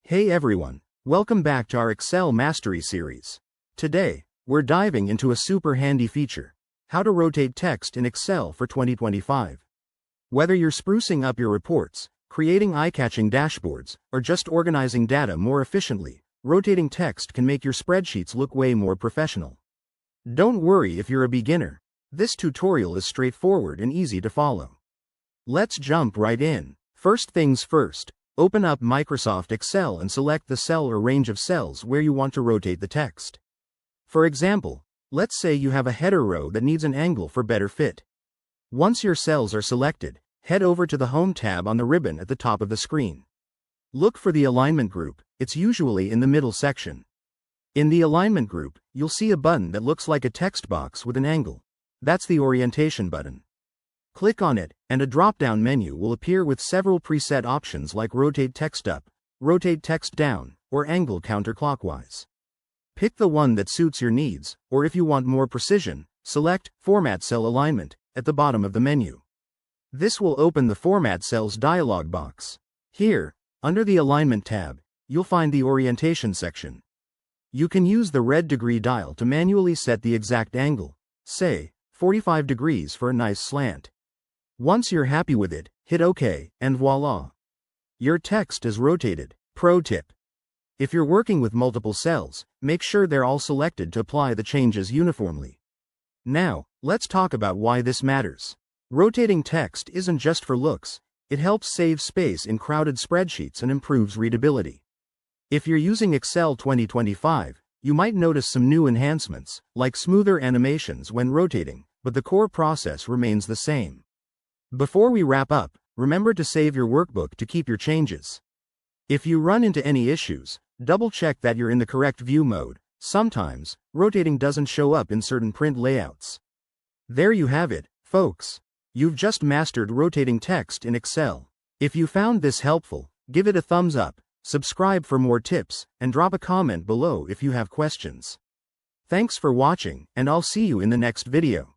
Hey everyone, welcome back to our Excel Mastery series. Today, we're diving into a super handy feature, how to rotate text in Excel for 2025. Whether you're sprucing up your reports, creating eye-catching dashboards, or just organizing data more efficiently, rotating text can make your spreadsheets look way more professional. Don't worry if you're a beginner. This tutorial is straightforward and easy to follow. Let's jump right in. First things first. Open up Microsoft Excel and select the cell or range of cells where you want to rotate the text. For example, let's say you have a header row that needs an angle for better fit. Once your cells are selected, head over to the Home tab on the ribbon at the top of the screen. Look for the Alignment group, it's usually in the middle section. In the Alignment group, you'll see a button that looks like a text box with an angle. That's the Orientation button. Click on it, and a drop-down menu will appear with several preset options like Rotate Text Up, Rotate Text Down, or Angle Counterclockwise. Pick the one that suits your needs, or if you want more precision, select Format Cell Alignment at the bottom of the menu. This will open the Format Cells dialog box. Here, under the Alignment tab, you'll find the Orientation section. You can use the red degree dial to manually set the exact angle, say, 45 degrees for a nice slant. Once you're happy with it, hit OK, and voila! Your text is rotated. Pro tip: if you're working with multiple cells, make sure they're all selected to apply the changes uniformly. Now, let's talk about why this matters. Rotating text isn't just for looks, it helps save space in crowded spreadsheets and improves readability. If you're using Excel 2025, you might notice some new enhancements, like smoother animations when rotating, but the core process remains the same. Before we wrap up, remember to save your workbook to keep your changes. If you run into any issues, double-check that you're in the correct view mode. Sometimes, rotating doesn't show up in certain print layouts. There you have it, folks. You've just mastered rotating text in Excel. If you found this helpful, give it a thumbs up, subscribe for more tips, and drop a comment below if you have questions. Thanks for watching, and I'll see you in the next video.